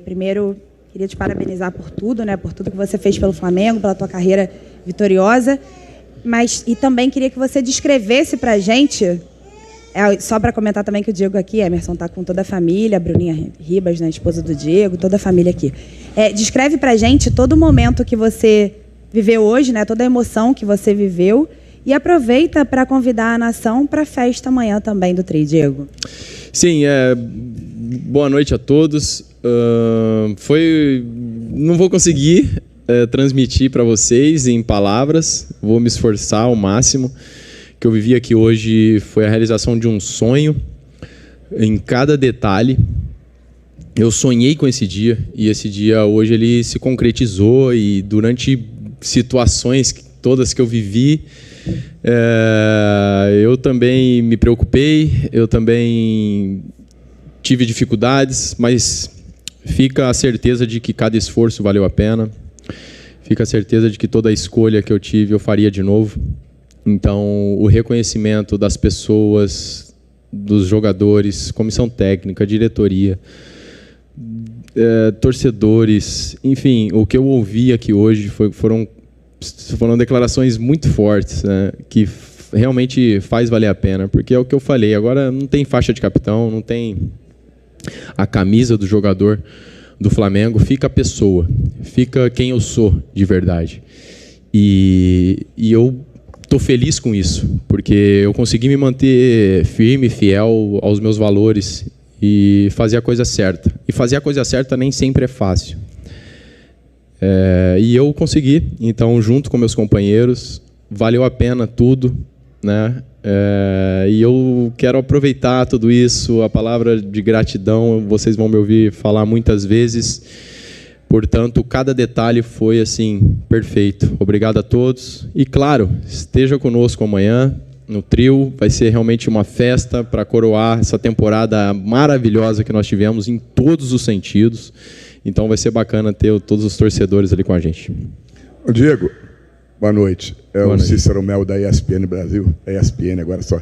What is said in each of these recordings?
Primeiro, queria te parabenizar por tudo, né? Por tudo que você fez pelo Flamengo, pela tua carreira vitoriosa. E também queria que você descrevesse para a gente, só para comentar também que o Diego aqui, Emerson, está com toda a família, a Bruninha Ribas, né, esposa do Diego, toda a família aqui. Descreve para a gente todo o momento que você viveu hoje, né? Toda a emoção que você viveu. E aproveita para convidar a nação para a festa amanhã também do Tri, Diego. Sim, boa noite a todos. Não vou conseguir transmitir para vocês em palavras, vou me esforçar ao máximo. O que eu vivi aqui hoje foi a realização de um sonho em cada detalhe. Eu sonhei com esse dia e esse dia hoje ele se concretizou, e durante situações todas que eu vivi, eu também me preocupei, eu também tive dificuldades, mas fica a certeza de que cada esforço valeu a pena, fica a certeza de que toda a escolha que eu tive eu faria de novo. Então, o reconhecimento das pessoas, dos jogadores, comissão técnica, diretoria, torcedores, enfim, o que eu ouvi aqui hoje foram declarações muito fortes, né, que realmente faz valer a pena, porque é o que eu falei, agora não tem faixa de capitão, não tem a camisa do jogador do Flamengo, fica a pessoa, fica quem eu sou de verdade. E eu estou feliz com isso, porque eu consegui me manter firme, fiel aos meus valores e fazer a coisa certa. E fazer a coisa certa nem sempre é fácil. E eu consegui, então, junto com meus companheiros, valeu a pena tudo, né? E eu quero aproveitar tudo isso, a palavra de gratidão, vocês vão me ouvir falar muitas vezes, portanto, cada detalhe foi, assim, perfeito. Obrigado a todos e, claro, esteja conosco amanhã no Trio, vai ser realmente uma festa para coroar essa temporada maravilhosa que nós tivemos em todos os sentidos. Então vai ser bacana ter todos os torcedores ali com a gente. Diego, boa noite. Boa noite. Cícero Mel da ESPN Brasil, ESPN agora só.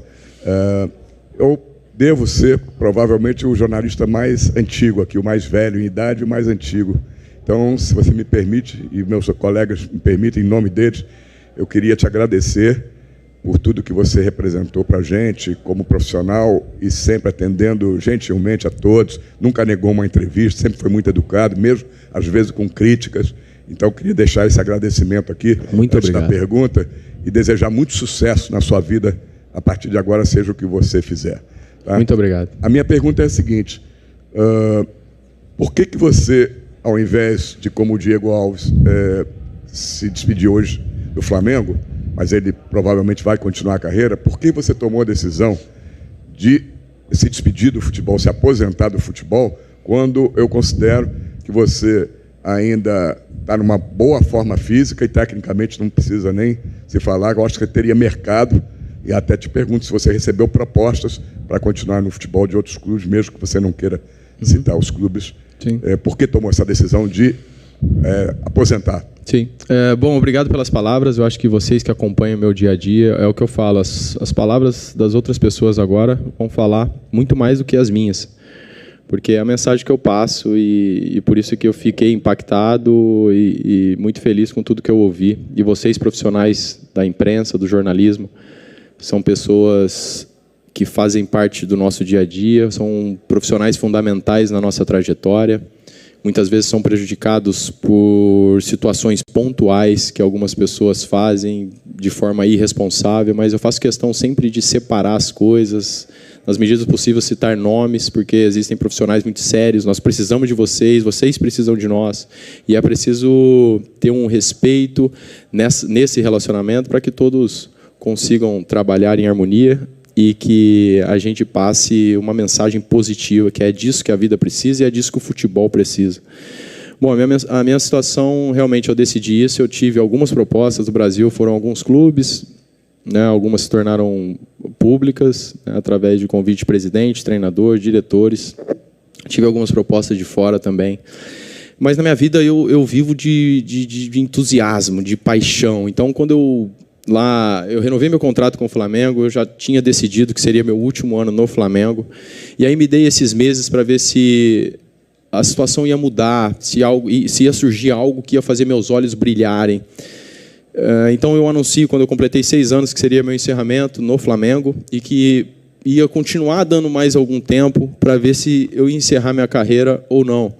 Eu devo ser provavelmente o jornalista mais antigo aqui, o mais velho em idade e o mais antigo. Então, se você me permite, e meus colegas me permitem, em nome deles, eu queria te agradecer por tudo que você representou para a gente como profissional e sempre atendendo gentilmente a todos, nunca negou uma entrevista, sempre foi muito educado, mesmo às vezes com críticas. Então, eu queria deixar esse agradecimento aqui muito antes obrigado da pergunta e desejar muito sucesso na sua vida a partir de agora, seja o que você fizer. Tá? Muito obrigado. A minha pergunta é a seguinte, por que você, ao invés de, como o Diego Alves, se despedir hoje do Flamengo, mas ele provavelmente vai continuar a carreira, por que você tomou a decisão de se despedir do futebol, se aposentar do futebol, quando eu considero que você ainda está numa boa forma física e tecnicamente não precisa nem se falar, eu acho que teria mercado, e até te pergunto se você recebeu propostas para continuar no futebol de outros clubes, mesmo que você não queira citar os clubes. Sim. Por que tomou essa decisão de aposentar? Sim. Bom, obrigado pelas palavras. Eu acho que vocês que acompanham o meu dia a dia, é o que eu falo, as palavras das outras pessoas agora vão falar muito mais do que as minhas, porque é a mensagem que eu passo e por isso que eu fiquei impactado e muito feliz com tudo que eu ouvi. E vocês, profissionais da imprensa, do jornalismo, são pessoas que fazem parte do nosso dia a dia, são profissionais fundamentais na nossa trajetória. Muitas vezes são prejudicados por situações pontuais que algumas pessoas fazem de forma irresponsável, mas eu faço questão sempre de separar as coisas, nas medidas possíveis citar nomes, porque existem profissionais muito sérios, nós precisamos de vocês, vocês precisam de nós, e é preciso ter um respeito nesse relacionamento para que todos consigam trabalhar em harmonia e que a gente passe uma mensagem positiva, que é disso que a vida precisa e é disso que o futebol precisa. Bom, a minha situação, realmente, eu decidi isso, eu tive algumas propostas do Brasil, foram alguns clubes, né, algumas se tornaram públicas, né, através de convite de presidente, treinador, diretores, tive algumas propostas de fora também. Mas na minha vida eu vivo de entusiasmo, de paixão, então quando eu renovei meu contrato com o Flamengo, eu já tinha decidido que seria meu último ano no Flamengo, e aí me dei esses meses para ver se a situação ia mudar, se ia surgir algo que ia fazer meus olhos brilharem. Então eu anuncio, quando eu completei 6 anos, que seria meu encerramento no Flamengo e que ia continuar dando mais algum tempo para ver se eu ia encerrar minha carreira ou não.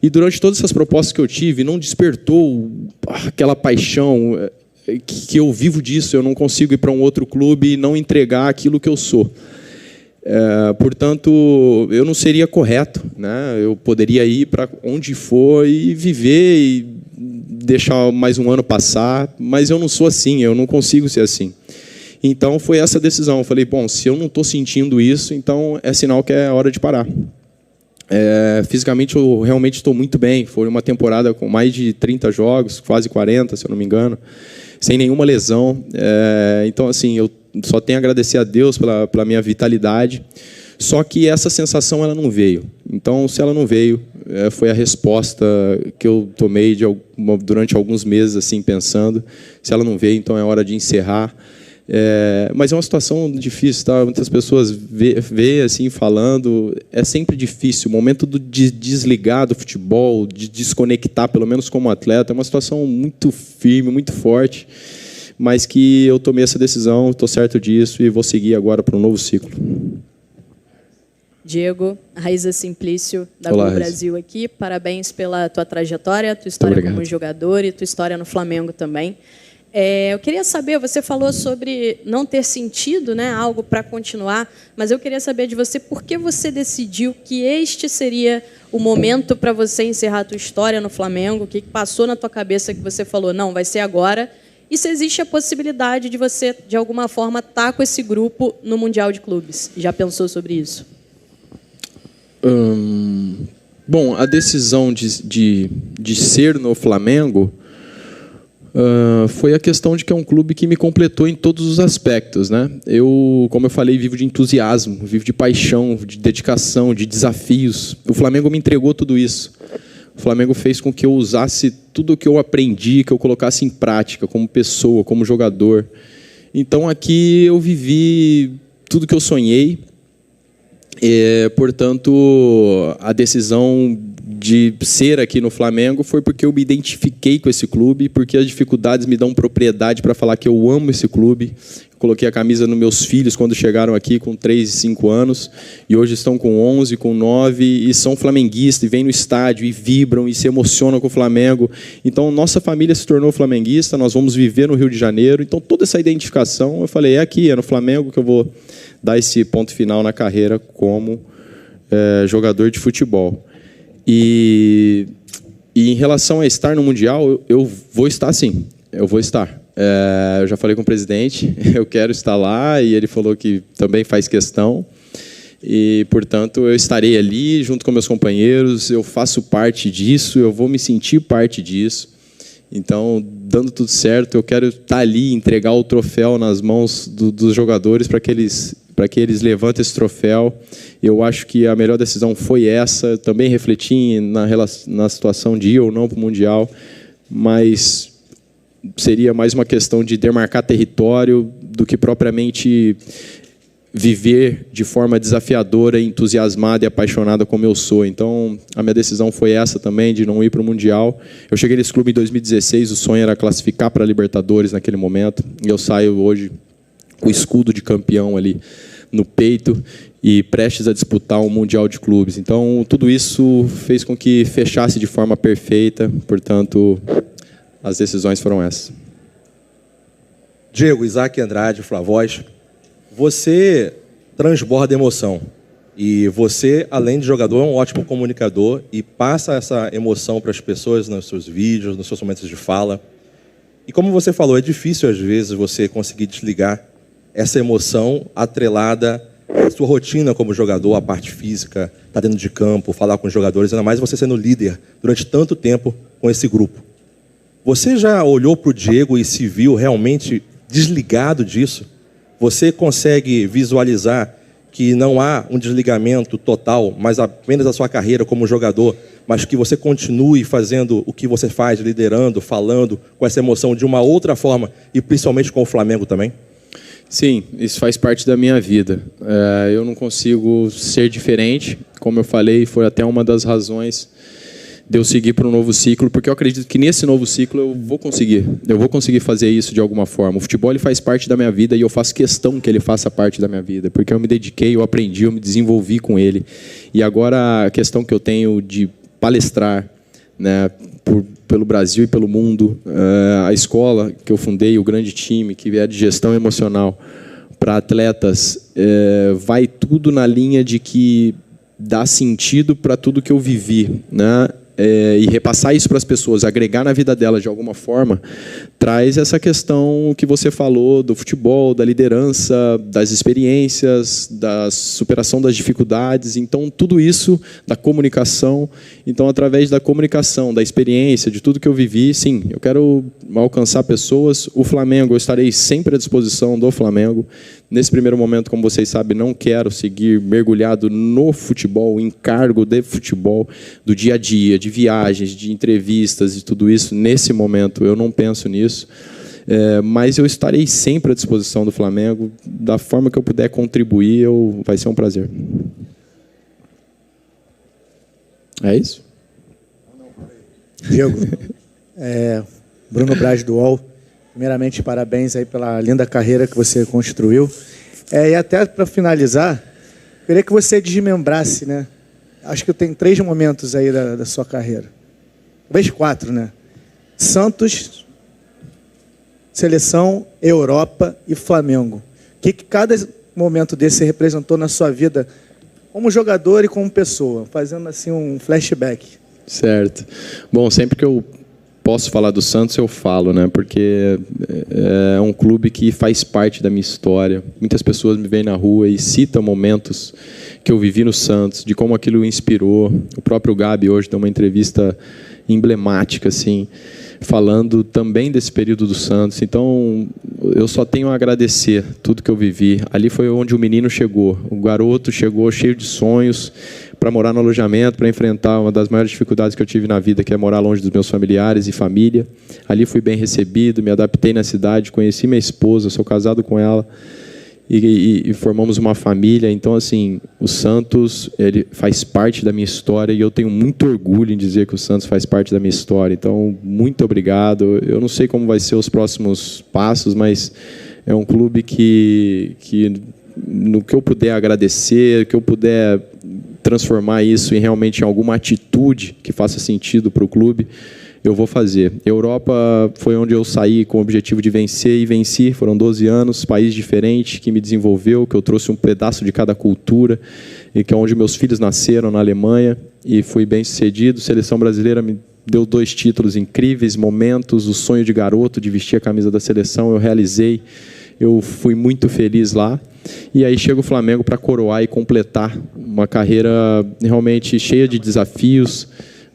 E durante todas essas propostas que eu tive, não despertou aquela paixão que eu vivo disso. Eu não consigo ir para um outro clube e não entregar aquilo que eu sou. Portanto, eu não seria correto, né? Eu poderia ir para onde for e viver e deixar mais um ano passar, mas eu não sou assim, eu não consigo ser assim. Então, foi essa decisão. Eu falei, bom, se eu não estou sentindo isso, então é sinal que é hora de parar. Fisicamente, eu realmente estou muito bem. Foi uma temporada com mais de 30 jogos, quase 40, se eu não me engano, sem nenhuma lesão. Então, assim, eu só tenho a agradecer a Deus pela minha vitalidade. Só que essa sensação ela não veio. Então, se ela não veio, foi a resposta que eu tomei durante alguns meses, assim, pensando. Se ela não veio, então é hora de encerrar. Mas é uma situação difícil, tá? Muitas pessoas vê assim, falando. É sempre difícil. O momento de desligar do futebol, de desconectar, pelo menos como atleta, é uma situação muito firme, muito forte. Mas que eu tomei essa decisão, estou certo disso e vou seguir agora para um novo ciclo. Diego, Raíza Simplício, da Gol Brasil aqui. Parabéns pela tua trajetória, tua história como jogador e tua história no Flamengo também. Eu queria saber, você falou sobre não ter sentido, né, algo para continuar, mas eu queria saber de você por que você decidiu que este seria o momento para você encerrar a tua história no Flamengo, o que passou na tua cabeça que você falou, não, vai ser agora, e se existe a possibilidade de você, de alguma forma, estar com esse grupo no Mundial de Clubes. Já pensou sobre isso? Bom, a decisão de ser no Flamengo foi a questão de que é um clube que me completou em todos os aspectos, né? Eu, como eu falei, vivo de entusiasmo, vivo de paixão, de dedicação, de desafios. O Flamengo me entregou tudo isso. O Flamengo fez com que eu usasse tudo o que eu aprendi, que eu colocasse em prática, como pessoa, como jogador. Então, aqui eu vivi tudo que eu sonhei. Portanto, a decisão de ser aqui no Flamengo foi porque eu me identifiquei com esse clube, porque as dificuldades me dão propriedade para falar que eu amo esse clube. Coloquei a camisa nos meus filhos quando chegaram aqui com 3 e 5 anos, e hoje estão com 11, com 9, e são flamenguistas, e vêm no estádio, e vibram, e se emocionam com o Flamengo. Então, nossa família se tornou flamenguista, nós vamos viver no Rio de Janeiro. Então, toda essa identificação, eu falei, é aqui, é no Flamengo que eu vou dar esse ponto final na carreira como jogador de futebol. E em relação a estar no Mundial, eu vou estar sim, eu vou estar. Eu já falei com o presidente, eu quero estar lá, e ele falou que também faz questão. E, portanto, eu estarei ali junto com meus companheiros, eu faço parte disso, eu vou me sentir parte disso. Então, dando tudo certo, eu quero estar ali, entregar o troféu nas mãos dos jogadores para que eles levantem esse troféu. Eu acho que a melhor decisão foi essa. Também refleti na situação de ir ou não para o Mundial, mas seria mais uma questão de demarcar território do que propriamente viver de forma desafiadora, entusiasmada e apaixonada como eu sou. Então, a minha decisão foi essa também, de não ir para o Mundial. Eu cheguei nesse clube em 2016, o sonho era classificar para a Libertadores naquele momento, e eu saio hoje com o escudo de campeão ali no peito e prestes a disputar um Mundial de Clubes. Então, tudo isso fez com que fechasse de forma perfeita, portanto, as decisões foram essas. Diego, Isaac Andrade, Flavoz, você transborda emoção. E você, além de jogador, é um ótimo comunicador e passa essa emoção para as pessoas nos seus vídeos, nos seus momentos de fala. E como você falou, é difícil às vezes você conseguir desligar essa emoção atrelada à sua rotina como jogador, a parte física, estar dentro de campo, falar com os jogadores, ainda mais você sendo líder durante tanto tempo com esse grupo. Você já olhou para o Diego e se viu realmente desligado disso? Você consegue visualizar que não há um desligamento total, mas apenas a sua carreira como jogador, mas que você continue fazendo o que você faz, liderando, falando, com essa emoção de uma outra forma, e principalmente com o Flamengo também? Sim, isso faz parte da minha vida. Eu não consigo ser diferente. Como eu falei, foi até uma das razões de eu seguir para um novo ciclo, porque eu acredito que nesse novo ciclo eu vou conseguir fazer isso de alguma forma. O futebol ele faz parte da minha vida e eu faço questão que ele faça parte da minha vida, porque eu me dediquei, eu aprendi, eu me desenvolvi com ele. E agora a questão que eu tenho de palestrar, né, pelo Brasil e pelo mundo, a escola que eu fundei, o grande time que é de gestão emocional para atletas, vai tudo na linha de que dá sentido para tudo que eu vivi, né? E repassar isso para as pessoas, agregar na vida delas de alguma forma, traz essa questão que você falou do futebol, da liderança, das experiências, da superação das dificuldades. Então, tudo isso da comunicação. Então, através da comunicação, da experiência, de tudo que eu vivi, sim, eu quero alcançar pessoas. O Flamengo, eu estarei sempre à disposição do Flamengo. Nesse primeiro momento, como vocês sabem, não quero seguir mergulhado no futebol, em cargo de futebol, do dia a dia, de viagens, de entrevistas e tudo isso. Nesse momento, eu não penso nisso. Mas eu estarei sempre à disposição do Flamengo. Da forma que eu puder contribuir, vai ser um prazer. É isso? Diego, Bruno Braz do UOL. Primeiramente, parabéns aí pela linda carreira que você construiu. E até para finalizar, eu queria que você desmembrasse, né? Acho que tem 3 momentos aí da sua carreira. Talvez 4, né? Santos, Seleção, Europa e Flamengo. O que cada momento desse representou na sua vida como jogador e como pessoa? Fazendo assim um flashback. Certo. Bom, sempre que eu posso falar do Santos, eu falo, né? Porque é um clube que faz parte da minha história. Muitas pessoas me veem na rua e citam momentos que eu vivi no Santos, de como aquilo inspirou. O próprio Gabi hoje deu uma entrevista emblemática, assim, falando também desse período do Santos. Então, eu só tenho a agradecer tudo que eu vivi. Ali foi onde o menino chegou. O garoto chegou cheio de sonhos para morar no alojamento, para enfrentar uma das maiores dificuldades que eu tive na vida, que é morar longe dos meus familiares e família. Ali fui bem recebido, me adaptei na cidade, conheci minha esposa, sou casado com ela e formamos uma família. Então, assim, o Santos, ele faz parte da minha história e eu tenho muito orgulho em dizer que o Santos faz parte da minha história. Então, muito obrigado. Eu não sei como vai ser os próximos passos, mas é um clube que no que eu puder agradecer, que eu puder transformar isso em realmente alguma atitude que faça sentido para o clube, eu vou fazer. Europa foi onde eu saí com o objetivo de vencer e venci. Foram 12 anos, país diferente, que me desenvolveu, que eu trouxe um pedaço de cada cultura, e que é onde meus filhos nasceram, na Alemanha, e fui bem sucedido. Seleção brasileira me deu 2 títulos incríveis, momentos, o sonho de garoto de vestir a camisa da seleção, eu realizei. Eu fui muito feliz lá. E aí chega o Flamengo para coroar e completar uma carreira realmente cheia de desafios,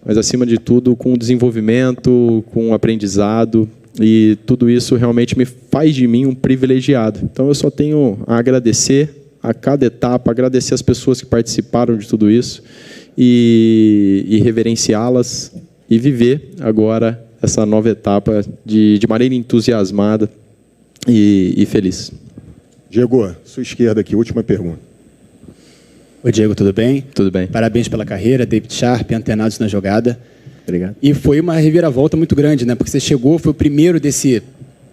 mas acima de tudo com desenvolvimento, com aprendizado, e tudo isso realmente me faz de mim um privilegiado. Então eu só tenho a agradecer a cada etapa, agradecer as pessoas que participaram de tudo isso e reverenciá-las e viver agora essa nova etapa de maneira entusiasmada e feliz. Diego, sua esquerda aqui, última pergunta. Oi, Diego, tudo bem? Tudo bem. Parabéns pela carreira, David Sharp, antenados na jogada. Obrigado. E foi uma reviravolta muito grande, né? Porque você chegou, foi o primeiro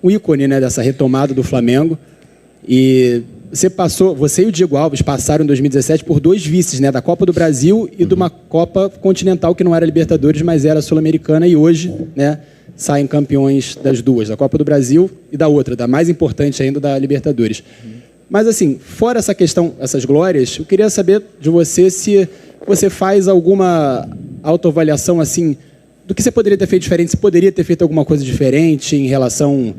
o ícone, né, dessa retomada do Flamengo. E você e o Diego Alves passaram em 2017 por 2 vices, né? Da Copa do Brasil e de uma Copa Continental que não era Libertadores, mas era Sul-Americana, e hoje, né, saem campeões das 2, da Copa do Brasil e da outra, da mais importante ainda, da Libertadores. Mas, assim, fora essa questão, essas glórias, eu queria saber de você se você faz alguma autoavaliação, assim, do que você poderia ter feito diferente, se poderia ter feito alguma coisa diferente em relação,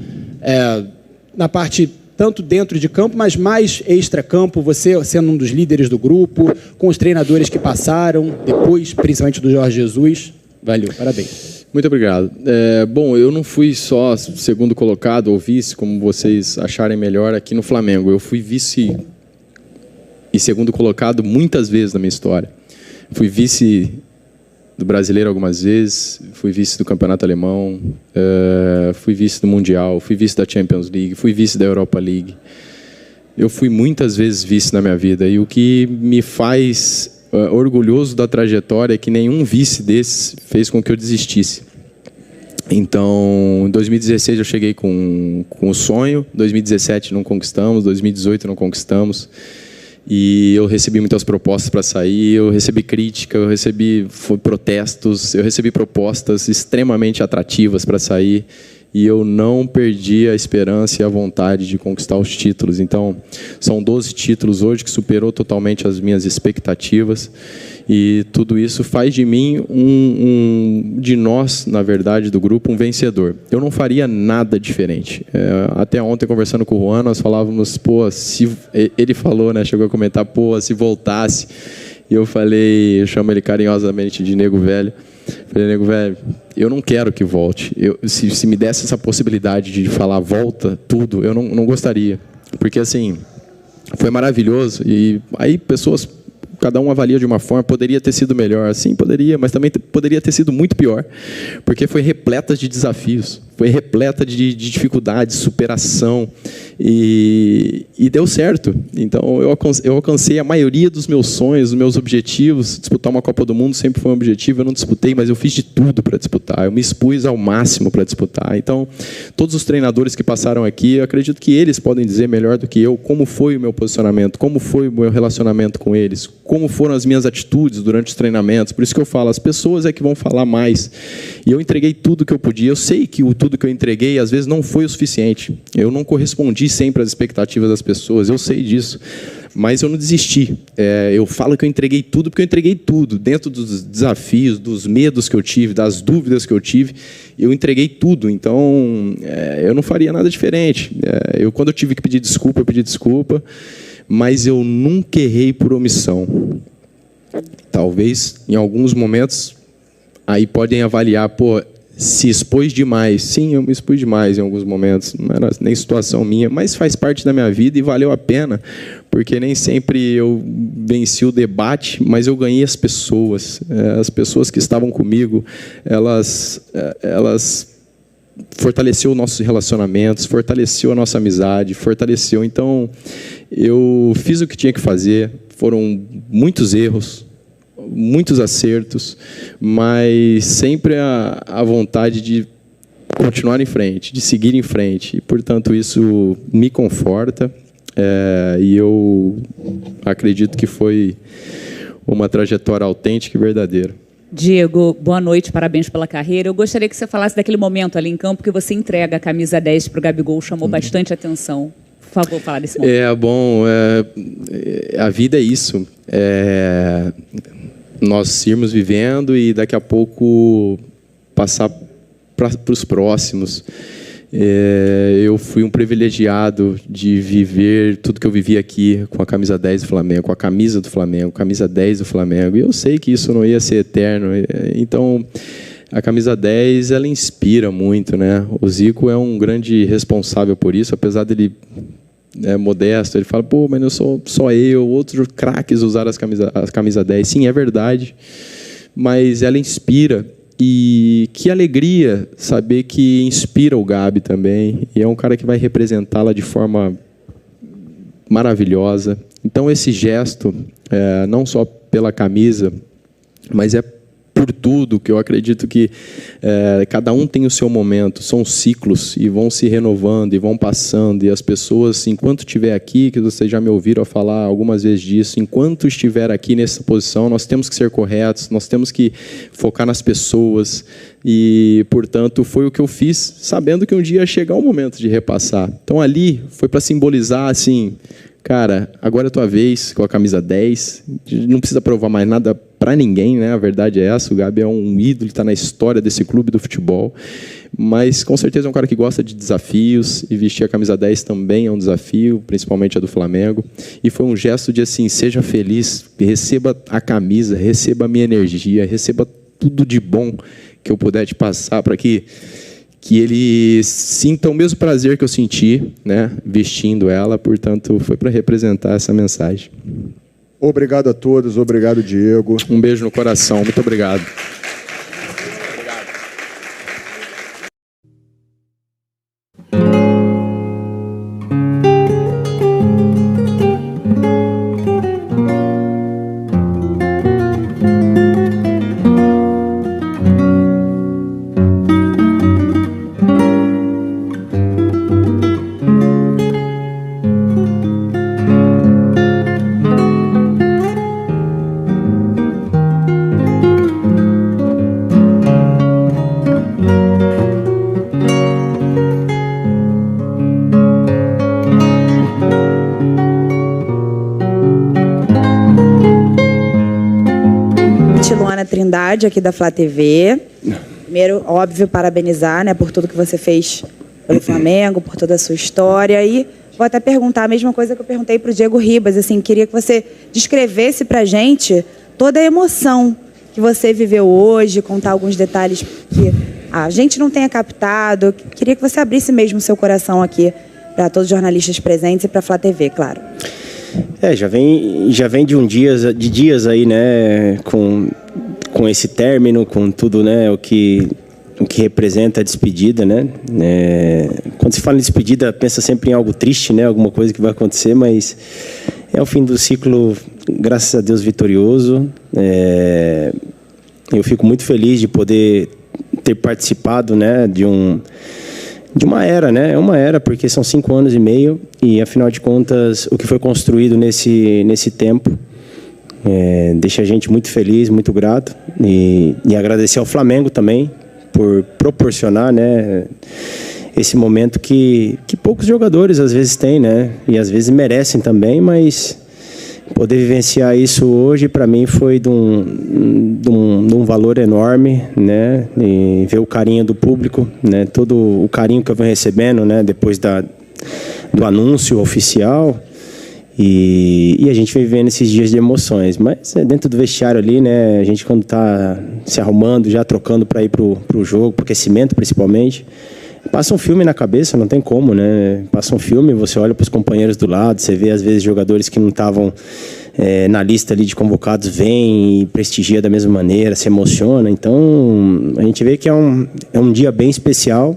na parte tanto dentro de campo, mas mais extra-campo, você sendo um dos líderes do grupo, com os treinadores que passaram, depois, principalmente do Jorge Jesus. Valeu, parabéns. Muito obrigado. Bom, eu não fui só segundo colocado ou vice, como vocês acharem melhor, aqui no Flamengo. Eu fui vice e segundo colocado muitas vezes na minha história. Fui vice do Brasileiro algumas vezes, fui vice do Campeonato Alemão, fui vice do Mundial, fui vice da Champions League, fui vice da Europa League. Eu fui muitas vezes vice na minha vida, e o que me faz orgulhoso da trajetória que nenhum vice desses fez com que eu desistisse. Então, em 2016 eu cheguei com o sonho, 2017 não conquistamos, 2018 não conquistamos. E eu recebi muitas propostas para sair, eu recebi crítica, eu recebi protestos, eu recebi propostas extremamente atrativas para sair. E eu não perdi a esperança e a vontade de conquistar os títulos. Então, são 12 títulos hoje, que superou totalmente as minhas expectativas. E tudo isso faz de mim, de nós, na verdade, do grupo, um vencedor. Eu não faria nada diferente. Até ontem, conversando com o Juan, nós falávamos, pô, se... Ele falou, né, chegou a comentar, pô, se voltasse. E eu falei, eu chamo ele carinhosamente de Nego Velho. Falei, Nego Velho, eu não quero que volte. Se me desse essa possibilidade de falar volta, tudo, eu não gostaria. Porque, assim, foi maravilhoso. E aí pessoas, cada um avalia de uma forma, poderia ter sido melhor. Sim, poderia, mas também poderia ter sido muito pior. Porque foi repleta de desafios, foi repleta de dificuldades, superação. E deu certo. Então, eu alcancei a maioria dos meus sonhos, dos meus objetivos. Disputar uma Copa do Mundo sempre foi um objetivo. Eu não disputei, mas eu fiz de tudo para disputar. Eu me expus ao máximo para disputar. Então, todos os treinadores que passaram aqui, eu acredito que eles podem dizer melhor do que eu como foi o meu posicionamento, como foi o meu relacionamento com eles, como foram as minhas atitudes durante os treinamentos. Por isso que eu falo, as pessoas é que vão falar mais. E eu entreguei tudo que eu podia. Eu sei que tudo que eu entreguei, às vezes, não foi o suficiente. Eu não correspondi sempre às expectativas das pessoas, eu sei disso, mas eu não desisti. Eu falo que eu entreguei tudo, porque eu entreguei tudo, dentro dos desafios, dos medos que eu tive, das dúvidas que eu tive, eu entreguei tudo. Então, eu não faria nada diferente. Quando eu tive que pedir desculpa, eu pedi desculpa, mas eu nunca errei por omissão. Talvez, em alguns momentos, aí podem avaliar, pô, se expôs demais. Sim, eu me expus demais em alguns momentos. Não era nem situação minha, mas faz parte da minha vida e valeu a pena, porque nem sempre eu venci o debate, mas eu ganhei as pessoas. As pessoas que estavam comigo, elas fortaleceu nossos relacionamentos, fortaleceu a nossa amizade, fortaleceu. Então, eu fiz o que tinha que fazer. Foram muitos erros, muitos acertos, mas sempre a vontade de continuar em frente, de seguir em frente. E, portanto, isso me conforta, e eu acredito que foi uma trajetória autêntica e verdadeira. Diego, boa noite, parabéns pela carreira. Eu gostaria que você falasse daquele momento ali em campo que você entrega a camisa 10 para o Gabigol, chamou bastante atenção. Por favor, falar desse momento. A vida é isso. Nós irmos vivendo e daqui a pouco passar para os próximos. Eu fui um privilegiado de viver tudo que eu vivi aqui com a camisa 10 do Flamengo, com a camisa do Flamengo, camisa 10 do Flamengo. E eu sei que isso não ia ser eterno. Então, a camisa 10, ela inspira muito, né? O Zico é um grande responsável por isso, apesar dele... modesto, ele fala, pô, mas não sou só eu, outros craques usaram as camisa 10. Sim, é verdade, mas ela inspira, e que alegria saber que inspira o Gabi também, e é um cara que vai representá-la de forma maravilhosa. Então, esse gesto, não só pela camisa, mas por tudo, que eu acredito que cada um tem o seu momento, são ciclos e vão se renovando e vão passando, e as pessoas, enquanto estiver aqui, que vocês já me ouviram falar algumas vezes disso, enquanto estiver aqui nessa posição, nós temos que ser corretos, nós temos que focar nas pessoas, e, portanto, foi o que eu fiz, sabendo que um dia ia chegar o momento de repassar. Então, ali, foi para simbolizar, assim, cara, agora é a tua vez com a camisa 10, não precisa provar mais nada para ninguém, né? A verdade é essa, o Gabi é um ídolo, está na história desse clube do futebol, mas com certeza é um cara que gosta de desafios, e vestir a camisa 10 também é um desafio, principalmente a do Flamengo, e foi um gesto de assim, seja feliz, receba a camisa, receba a minha energia, receba tudo de bom que eu puder te passar, para que ele sinta o mesmo prazer que eu senti, né, vestindo ela. Portanto, foi para representar essa mensagem. Obrigado a todos, obrigado, Diego. Um beijo no coração, muito obrigado. rádio aqui da Flá TV. Primeiro, óbvio, parabenizar, né, por tudo que você fez pelo Flamengo, por toda a sua história. E vou até perguntar a mesma coisa que eu perguntei para o Diego Ribas. Assim, queria que você descrevesse para a gente toda a emoção que você viveu hoje, contar alguns detalhes que a gente não tenha captado. Queria que você abrisse mesmo o seu coração aqui para todos os jornalistas presentes e para a Flá TV, claro. Já vem de dias aí, né, com esse término, com tudo, né, o que representa a despedida, né? Quando se fala em despedida, pensa sempre em algo triste, né, alguma coisa que vai acontecer, mas é o fim do ciclo, graças a Deus, vitorioso. Eu fico muito feliz de poder ter participado, né, de uma era, né? É uma era, porque são 5 anos e meio e, afinal de contas, o que foi construído nesse tempo deixa a gente muito feliz, muito grato e agradecer ao Flamengo também por proporcionar, né, esse momento que poucos jogadores às vezes têm, né? E às vezes merecem também, mas poder vivenciar isso hoje para mim foi de um valor enorme, né? E ver o carinho do público, né? Todo o carinho que eu venho recebendo, né? Depois do anúncio oficial e a gente vem vivendo esses dias de emoções, mas dentro do vestiário ali, né? A gente quando está se arrumando, já trocando para ir pro jogo, pro aquecimento principalmente, passa um filme na cabeça, não tem como, né? Passa um filme, você olha para os companheiros do lado, você vê às vezes jogadores que não estavam na lista ali de convocados, vem e prestigia da mesma maneira, se emociona. Então, a gente vê que é um dia bem especial.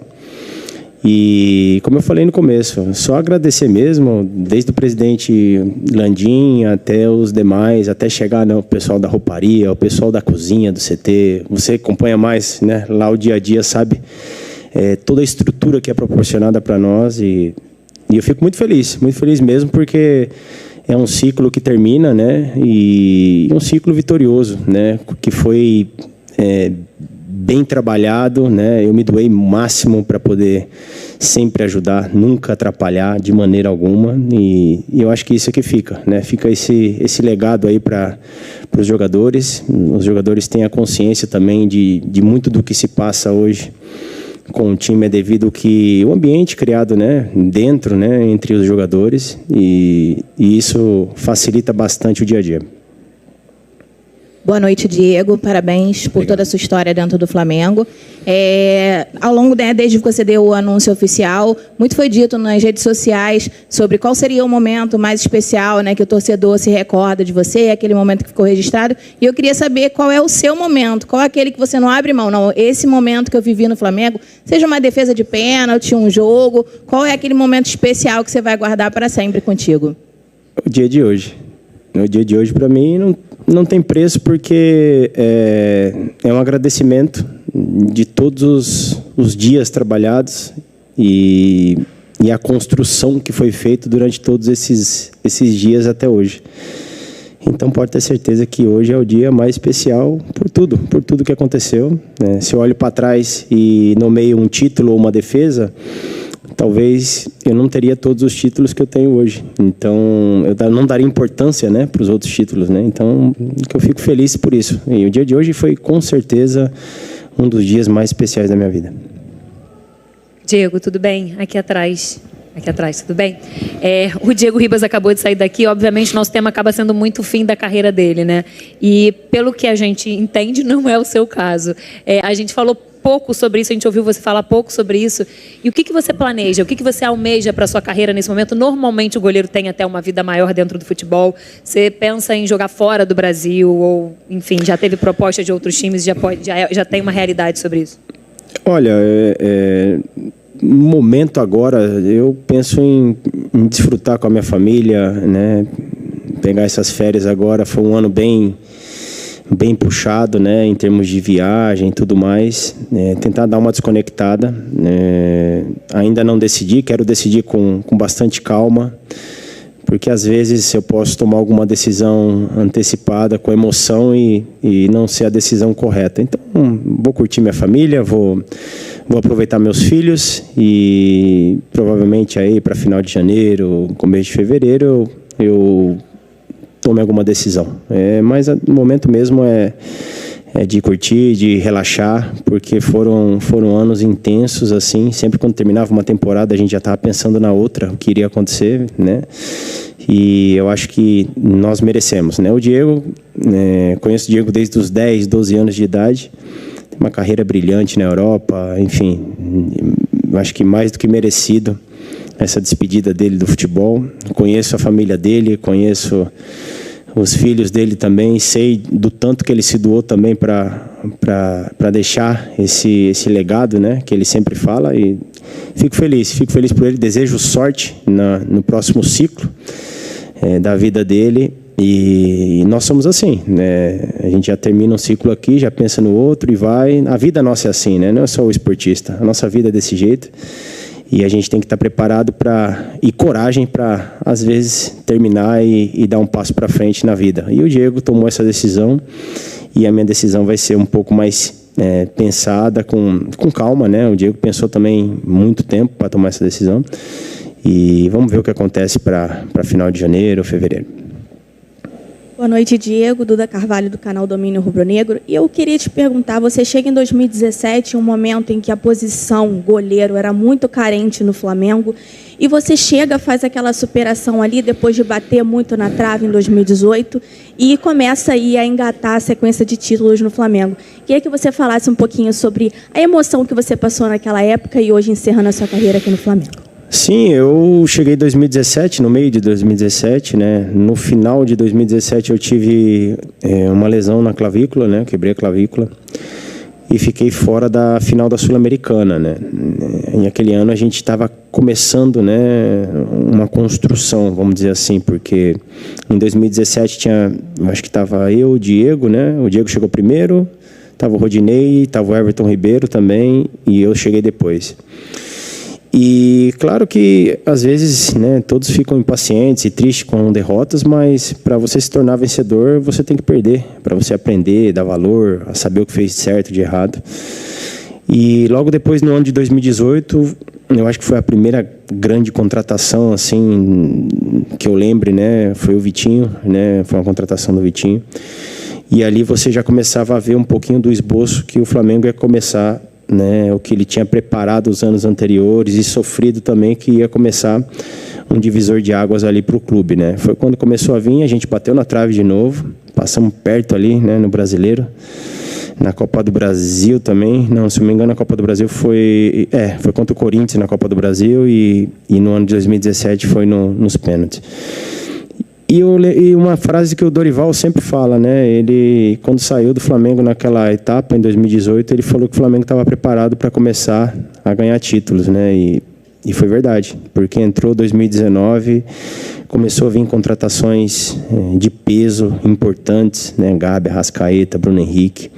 E, como eu falei no começo, só agradecer mesmo, desde o presidente Landim até os demais, até chegar, né, o pessoal da rouparia, o pessoal da cozinha, do CT. Você acompanha mais, né, lá o dia a dia, sabe? Toda a estrutura que é proporcionada para nós e eu fico muito feliz mesmo, porque é um ciclo que termina, né, e um ciclo vitorioso, né, que foi bem trabalhado, né, eu me doei o máximo para poder sempre ajudar, nunca atrapalhar de maneira alguma e eu acho que isso é que fica, né, fica esse legado aí para os jogadores têm a consciência também de muito do que se passa hoje com o time é devido que o ambiente criado, né, dentro, né, entre os jogadores e isso facilita bastante o dia a dia. Boa noite, Diego. Parabéns por toda a sua história dentro do Flamengo. Ao longo, né, desde que você deu o anúncio oficial, muito foi dito nas redes sociais sobre qual seria o momento mais especial, né, que o torcedor se recorda de você, aquele momento que ficou registrado. E eu queria saber qual é o seu momento, qual é aquele que você não abre mão. Não, esse momento que eu vivi no Flamengo, seja uma defesa de pênalti, um jogo, qual é aquele momento especial que você vai guardar para sempre contigo? O dia de hoje. O dia de hoje, para mim, não tem preço, porque é um agradecimento de todos os dias trabalhados e a construção que foi feita durante todos esses dias até hoje. Então, pode ter certeza que hoje é o dia mais especial por tudo que aconteceu, né? Se eu olho para trás e nomeio um título ou uma defesa, talvez eu não teria todos os títulos que eu tenho hoje. Então, eu não daria importância, né, para os outros títulos, né? Então, eu fico feliz por isso. E o dia de hoje foi, com certeza, um dos dias mais especiais da minha vida. Diego, tudo bem? Aqui atrás, tudo bem? O Diego Ribas acabou de sair daqui. Obviamente, nosso tema acaba sendo muito o fim da carreira dele, né? E, pelo que a gente entende, não é o seu caso. A gente falou pouco sobre isso, a gente ouviu você falar pouco sobre isso. E o que você planeja? O que você almeja para a sua carreira nesse momento? Normalmente o goleiro tem até uma vida maior dentro do futebol. Você pensa em jogar fora do Brasil? Ou, enfim, já teve proposta de outros times? Já tem uma realidade sobre isso? Olha, no momento agora, eu penso em desfrutar com a minha família, né? Pegar essas férias agora. Foi um ano bem puxado, né, em termos de viagem e tudo mais, tentar dar uma desconectada. Ainda não decidi, quero decidir com bastante calma, porque às vezes eu posso tomar alguma decisão antecipada com emoção e não ser a decisão correta. Então, vou curtir minha família, vou aproveitar meus filhos e provavelmente aí para final de janeiro, começo de fevereiro, eu tome alguma decisão. Mas no momento mesmo é de curtir, de relaxar, porque foram anos intensos, assim. Sempre quando terminava uma temporada, a gente já estava pensando na outra, o que iria acontecer, né? E eu acho que nós merecemos, né? O Diego, conheço o Diego desde os 10, 12 anos de idade, tem uma carreira brilhante na Europa, enfim, eu acho que mais do que merecido essa despedida dele do futebol. Conheço a família dele, conheço os filhos dele também, sei do tanto que ele se doou também para deixar esse legado, né, que ele sempre fala, e fico feliz por ele, desejo sorte no próximo ciclo da vida dele, e nós somos assim, né, a gente já termina um ciclo aqui, já pensa no outro e vai, a vida nossa é assim, né, não é só o esportista, a nossa vida é desse jeito. E a gente tem que estar preparado e coragem para, às vezes, terminar e dar um passo para frente na vida. E o Diego tomou essa decisão, e a minha decisão vai ser um pouco mais pensada, com calma, né? O Diego pensou também muito tempo para tomar essa decisão. E vamos ver o que acontece para final de janeiro ou fevereiro. Boa noite, Diego. Duda Carvalho, do canal Domínio Rubro-Negro. E eu queria te perguntar, você chega em 2017, um momento em que a posição goleiro era muito carente no Flamengo, e você chega, faz aquela superação ali, depois de bater muito na trave em 2018, e começa aí a engatar a sequência de títulos no Flamengo. Queria que você falasse um pouquinho sobre a emoção que você passou naquela época e hoje encerrando a sua carreira aqui no Flamengo. Sim, eu cheguei em 2017, no meio de 2017, né? No final de 2017 eu tive uma lesão na clavícula, né? Quebrei a clavícula e fiquei fora da final da Sul-Americana, né? Em aquele ano a gente estava começando, né, uma construção, vamos dizer assim, porque em 2017 acho que estava eu, o Diego, né? O Diego chegou primeiro, estava o Rodinei, estava o Everton Ribeiro também, e eu cheguei depois. E claro que às vezes, né, todos ficam impacientes e tristes com derrotas, mas para você se tornar vencedor, você tem que perder, para você aprender, dar valor, a saber o que fez de certo, de errado. E logo depois, no ano de 2018, eu acho que foi a primeira grande contratação, assim, que eu lembre, né, foi o Vitinho, né, foi uma contratação do Vitinho. E ali você já começava a ver um pouquinho do esboço que o Flamengo ia começar, né, o que ele tinha preparado os anos anteriores e sofrido também, que ia começar um divisor de águas ali para o clube, né? Foi quando começou a vir, a gente bateu na trave de novo, passamos perto ali, né, no Brasileiro, na Copa do Brasil também, não, se não me engano a Copa do Brasil foi contra o Corinthians na Copa do Brasil, e no ano de 2017 foi nos pênaltis. E uma frase que o Dorival sempre fala, né? Ele, quando saiu do Flamengo naquela etapa, em 2018, ele falou que o Flamengo estava preparado para começar a ganhar títulos, né? E foi verdade, porque entrou 2019, começou a vir contratações de peso importantes, né? Gabi, Arrascaeta, Bruno Henrique.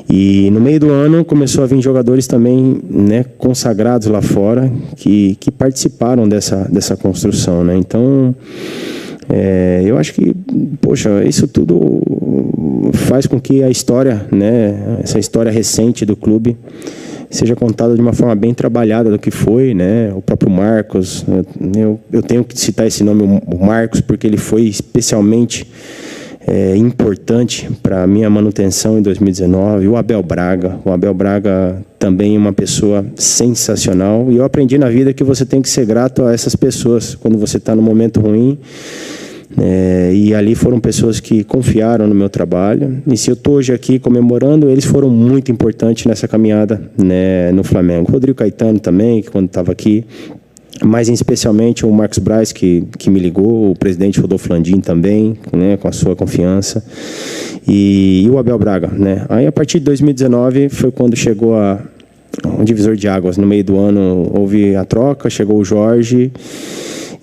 E no meio do ano começou a vir jogadores também, né, consagrados lá fora, que participaram dessa construção, né? Então, eu acho que, poxa, isso tudo faz com que a história, né, essa história recente do clube seja contada de uma forma bem trabalhada do que foi, né? O próprio Marcos, eu tenho que citar esse nome, o Marcos, porque ele foi especialmente importante para a minha manutenção em 2019. O Abel Braga também é uma pessoa sensacional, e eu aprendi na vida que você tem que ser grato a essas pessoas quando você está no momento ruim, e ali foram pessoas que confiaram no meu trabalho, e se eu estou hoje aqui comemorando, eles foram muito importantes nessa caminhada, né, no Flamengo. Rodrigo Caetano também, que quando estava aqui, mas especialmente o Marcos Braz, que me ligou, o presidente Rodolfo Landim também, né, com a sua confiança, e o Abel Braga, né. Aí a partir de 2019 foi quando chegou um divisor de águas. No meio do ano houve a troca, chegou o Jorge,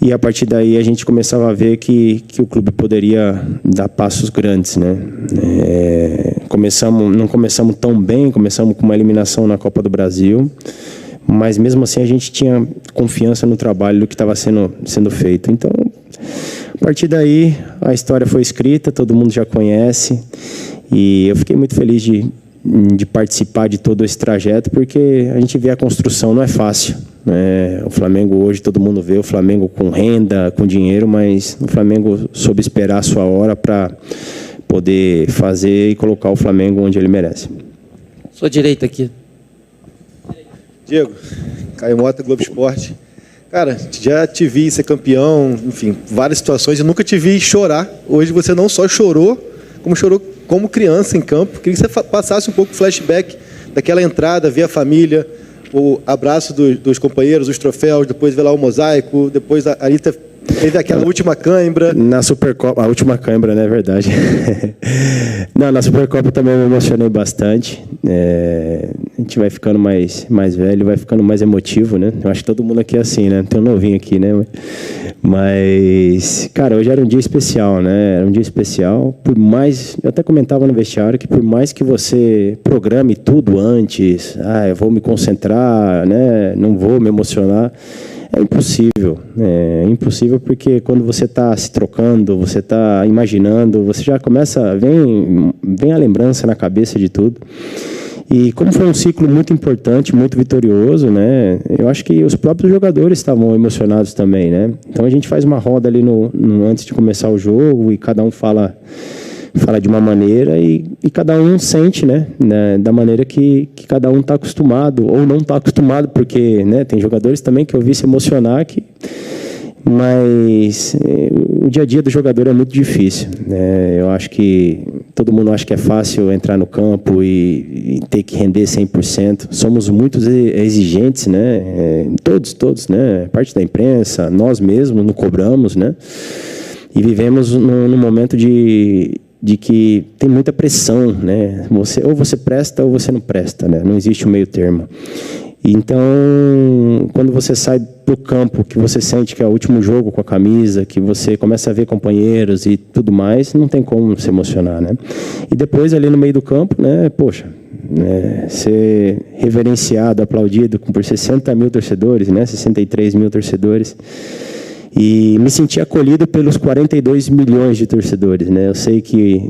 e a partir daí a gente começava a ver que o clube poderia dar passos grandes, né. Não começamos tão bem, começamos com uma eliminação na Copa do Brasil, mas mesmo assim a gente tinha confiança no trabalho que estava sendo feito. Então, a partir daí, a história foi escrita, todo mundo já conhece, e eu fiquei muito feliz de participar de todo esse trajeto, porque a gente vê a construção, não é fácil, né? O Flamengo hoje, todo mundo vê o Flamengo com renda, com dinheiro, mas o Flamengo soube esperar a sua hora para poder fazer e colocar o Flamengo onde ele merece. Sua direita aqui. Diego, Caio Mota, Globo Esporte. Cara, já te vi ser campeão, enfim, várias situações. Eu nunca te vi chorar. Hoje você não só chorou, como chorou como criança em campo. Queria que você passasse um pouco o flashback daquela entrada, ver a família, o abraço dos companheiros, os troféus, depois ver lá o mosaico, depois ali teve aquela última cãibra. Na Supercopa, a última cãibra, né? É verdade. Não, na Supercopa também me emocionei bastante. A gente vai ficando mais velho, vai ficando mais emotivo, né? Eu acho que todo mundo aqui é assim, né? Tem um novinho aqui, né? Mas, cara, hoje era um dia especial, né? Era um dia especial. Por mais, eu até comentava no vestiário que por mais que você programe tudo antes, eu vou me concentrar, né? Não vou me emocionar. É impossível porque quando você está se trocando, você está imaginando, você já começa, vem a lembrança na cabeça de tudo. E como foi um ciclo muito importante, muito vitorioso, né? Eu acho que os próprios jogadores estavam emocionados também, né? Então a gente faz uma roda ali antes de começar o jogo e cada um fala de uma maneira e cada um sente, né, da maneira que cada um está acostumado ou não está acostumado, porque, né, tem jogadores também que eu vi se emocionar, mas o dia a dia do jogador é muito difícil, né? Eu acho que todo mundo acha que é fácil entrar no campo e ter que render 100%. Somos muito exigentes, né? Todos, né? Parte da imprensa, nós mesmos não cobramos, né? E vivemos num momento de que tem muita pressão, né? Ou você presta ou você não presta, né? Não existe um meio termo. Então, quando você sai do campo, que você sente que é o último jogo com a camisa, que você começa a ver companheiros e tudo mais, não tem como se emocionar, né? E depois, ali no meio do campo, né? Poxa, ser reverenciado, aplaudido por 60 mil torcedores, né? 63 mil torcedores. E me senti acolhido pelos 42 milhões de torcedores, né? Eu sei que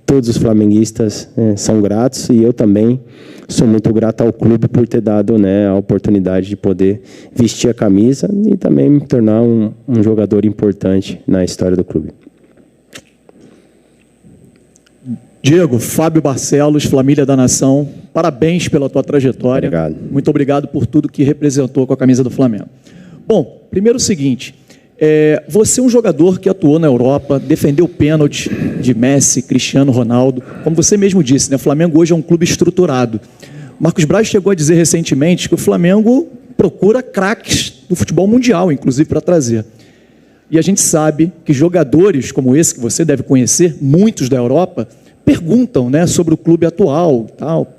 todos os flamenguistas são gratos e eu também sou muito grato ao clube por ter dado, né, a oportunidade de poder vestir a camisa e também me tornar um jogador importante na história do clube. Diego, Fábio Barcelos, Família da Nação, parabéns pela tua trajetória. Obrigado. Muito obrigado por tudo que representou com a camisa do Flamengo. Bom, primeiro o seguinte, você é um jogador que atuou na Europa, defendeu pênalti de Messi, Cristiano Ronaldo, como você mesmo disse, né? O Flamengo hoje é um clube estruturado. Marcos Braz chegou a dizer recentemente que o Flamengo procura craques do futebol mundial, inclusive para trazer. E a gente sabe que jogadores como esse, que você deve conhecer, muitos da Europa, perguntam, né, sobre o clube atual,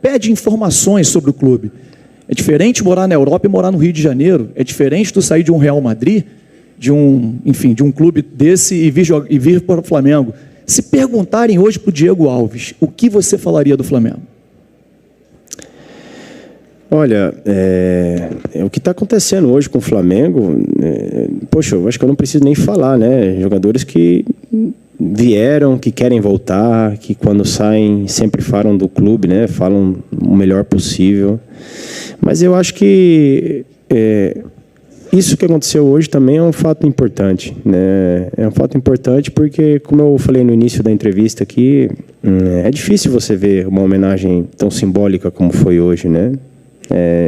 pede informações sobre o clube. É diferente morar na Europa e morar no Rio de Janeiro. É diferente tu sair de um Real Madrid, de um clube desse e vir para o Flamengo. Se perguntarem hoje para o Diego Alves, o que você falaria do Flamengo? Olha, o que está acontecendo hoje com o Flamengo, poxa, eu acho que eu não preciso nem falar, né? Jogadores que vieram, que querem voltar, que quando saem sempre falam do clube, né? Falam o melhor possível. Mas eu acho que isso que aconteceu hoje também é um fato importante, né? É um fato importante porque, como eu falei no início da entrevista aqui, é difícil você ver uma homenagem tão simbólica como foi hoje, né?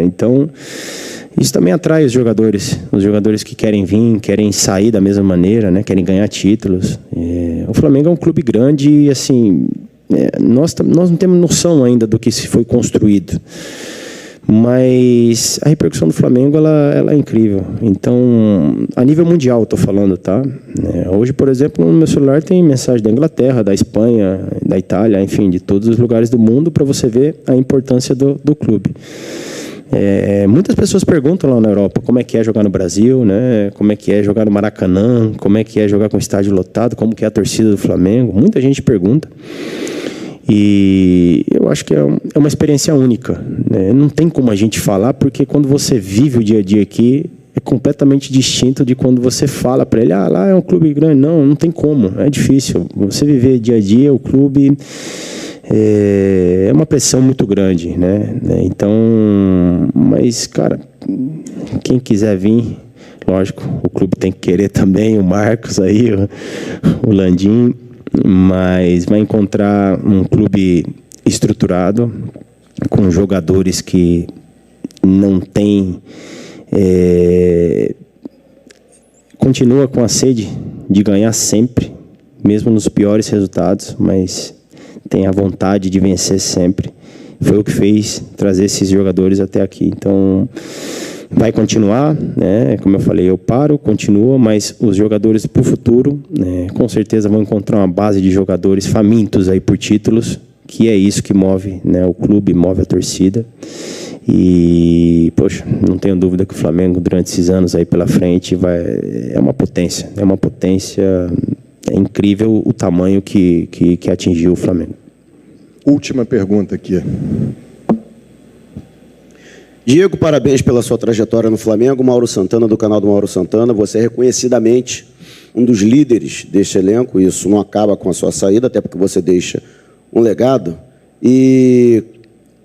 Então, isso também atrai os jogadores que querem vir, querem sair da mesma maneira, né? Querem ganhar títulos. O Flamengo é um clube grande e, assim, nós não temos noção ainda do que se foi construído. Mas a repercussão do Flamengo ela é incrível. Então, a nível mundial, estou falando, tá? Hoje, por exemplo, no meu celular tem mensagem da Inglaterra, da Espanha, da Itália, enfim, de todos os lugares do mundo para você ver a importância do clube. Muitas pessoas perguntam lá na Europa como é que é jogar no Brasil, né? Como é que é jogar no Maracanã, como é que é jogar com o estádio lotado, como que é a torcida do Flamengo. Muita gente pergunta. E eu acho que é uma experiência única, né? Não tem como a gente falar, porque quando você vive o dia a dia aqui, é completamente distinto de quando você fala para ele, lá é um clube grande. Não tem como, é difícil. Você viver dia a dia, o clube é uma pressão muito grande, né? Então, mas, cara, quem quiser vir, lógico, o clube tem que querer também, o Marcos aí, o Landim. mas vai encontrar um clube estruturado, com jogadores que não têm... continua com a sede de ganhar sempre, mesmo nos piores resultados, mas tem a vontade de vencer sempre. Foi o que fez trazer esses jogadores até aqui. Então, vai continuar, né? Como eu falei, eu paro, continua, mas os jogadores para o futuro, né, com certeza vão encontrar uma base de jogadores famintos aí por títulos, que é isso que move, né, o clube, move a torcida. E, poxa, não tenho dúvida que o Flamengo, durante esses anos aí pela frente, é uma potência. É incrível o tamanho que atingiu o Flamengo. Última pergunta aqui. Diego, parabéns pela sua trajetória no Flamengo. Mauro Santana, do canal do Mauro Santana. Você é reconhecidamente um dos líderes deste elenco. Isso não acaba com a sua saída, até porque você deixa um legado. E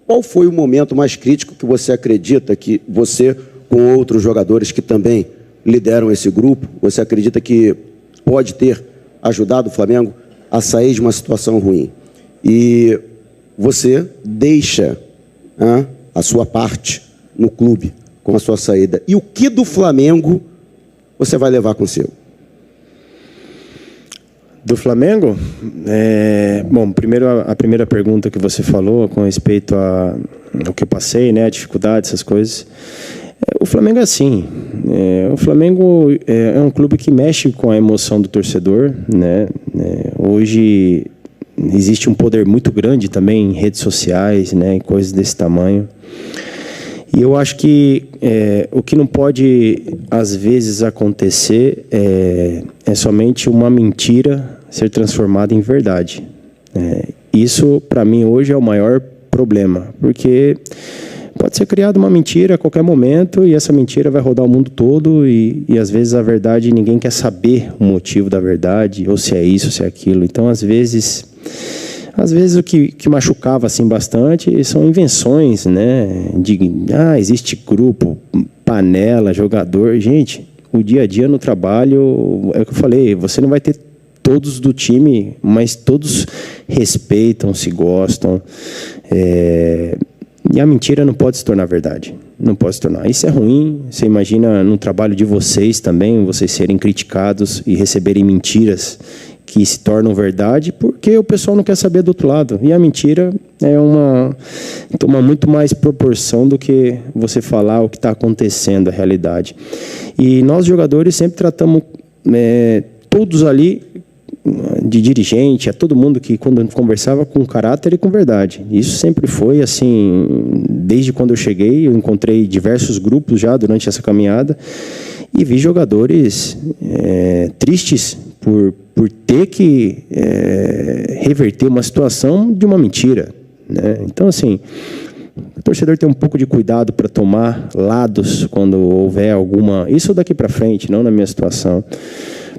qual foi o momento mais crítico que você acredita que você, com outros jogadores que também lideram esse grupo, você acredita que pode ter ajudado o Flamengo a sair de uma situação ruim? E você deixa a sua parte no clube com a sua saída. E o que do Flamengo você vai levar consigo? Do Flamengo? Bom, primeiro a primeira pergunta que você falou com respeito ao que eu passei, né, a dificuldade, essas coisas. O Flamengo é assim. O Flamengo é um clube que mexe com a emoção do torcedor, né? Hoje existe um poder muito grande também em redes sociais, né, em coisas desse tamanho. E eu acho que o que não pode, às vezes, acontecer é somente uma mentira ser transformada em verdade. Isso, para mim, hoje é o maior problema, porque pode ser criada uma mentira a qualquer momento e essa mentira vai rodar o mundo todo e às vezes, a verdade, ninguém quer saber o motivo da verdade, ou se é isso, ou se é aquilo. Então, às vezes o que machucava assim bastante são invenções, né? Existe grupo, panela, jogador. Gente, o dia a dia no trabalho, é o que eu falei, você não vai ter todos do time, mas todos respeitam, se gostam. E a mentira não pode se tornar verdade. Não pode se tornar. Isso é ruim. Você imagina no trabalho de vocês também, vocês serem criticados e receberem mentiras que se tornam verdade, porque o pessoal não quer saber do outro lado. E a mentira toma muito mais proporção do que você falar o que está acontecendo, a realidade. E nós, jogadores, sempre tratamos todos ali, de dirigente, a todo mundo que quando conversava com caráter e com verdade. Isso sempre foi assim, desde quando eu cheguei, eu encontrei diversos grupos já durante essa caminhada e vi jogadores tristes por ter que reverter uma situação de uma mentira, né? Então, assim, o torcedor tem um pouco de cuidado para tomar lados quando houver alguma... Isso daqui para frente, não na minha situação.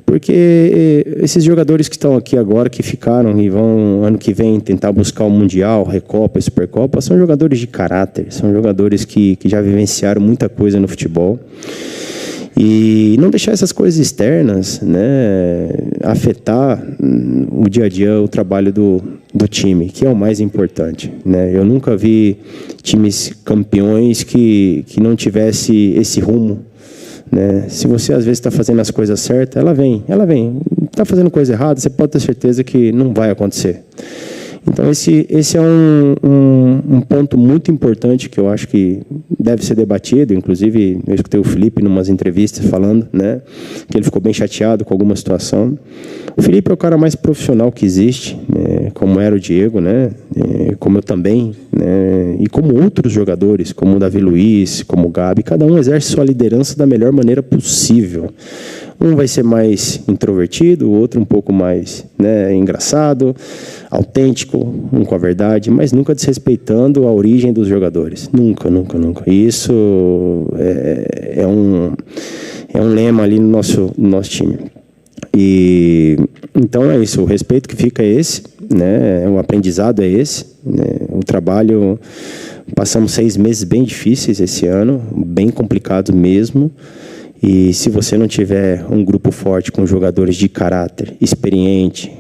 Porque esses jogadores que estão aqui agora, que ficaram e vão, ano que vem, tentar buscar o Mundial, Recopa, Supercopa, são jogadores de caráter, são jogadores que já vivenciaram muita coisa no futebol. E não deixar essas coisas externas, né, afetar o dia a dia, o trabalho do time, que é o mais importante, né? Eu nunca vi times campeões que não tivesse esse rumo, né? Se você às vezes está fazendo as coisas certas, ela vem. Está fazendo coisa errada, você pode ter certeza que não vai acontecer. Então esse é um ponto muito importante que eu acho que deve ser debatido. Inclusive eu escutei o Felipe em umas entrevistas falando, né, que ele ficou bem chateado com alguma situação. O Felipe é o cara mais profissional que existe, né, como era o Diego, né, como eu também, né, e como outros jogadores, como o Davi Luiz, como o Gabi. Cada um exerce sua liderança da melhor maneira possível. Um vai ser mais introvertido, o outro um pouco mais, né, engraçado, autêntico, um com a verdade, mas nunca desrespeitando a origem dos jogadores. Nunca. E isso é um lema ali no nosso time. E então é isso, o respeito que fica é esse, né, o aprendizado é esse, né, o trabalho... Passamos 6 meses bem difíceis esse ano, bem complicados mesmo. E se você não tiver um grupo forte com jogadores de caráter, experiente,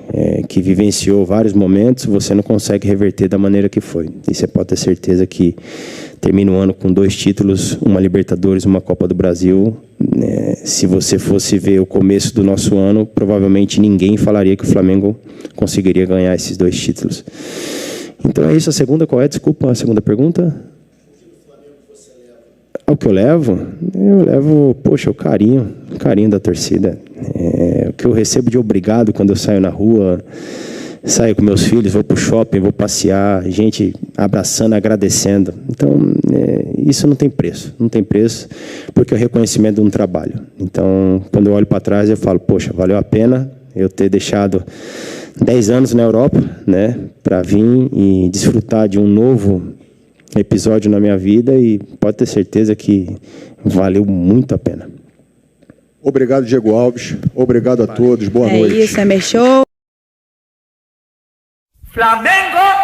que vivenciou vários momentos, você não consegue reverter da maneira que foi. E você pode ter certeza que termina o ano com 2 títulos, uma Libertadores, uma Copa do Brasil. Se você fosse ver o começo do nosso ano, provavelmente ninguém falaria que o Flamengo conseguiria ganhar esses 2 títulos. Então é isso. A segunda qual é? Desculpa, a segunda pergunta? O que eu levo? Eu levo, poxa, o carinho da torcida. O que eu recebo de obrigado quando eu saio na rua, saio com meus filhos, vou para o shopping, vou passear, gente abraçando, agradecendo. Então, isso não tem preço, porque é o reconhecimento de um trabalho. Então, quando eu olho para trás, eu falo, poxa, valeu a pena eu ter deixado 10 anos na Europa, né, para vir e desfrutar de um novo episódio na minha vida, e pode ter certeza que valeu muito a pena. Obrigado, Diego Alves. Obrigado a todos. Boa noite. É isso, é meu show. Flamengo!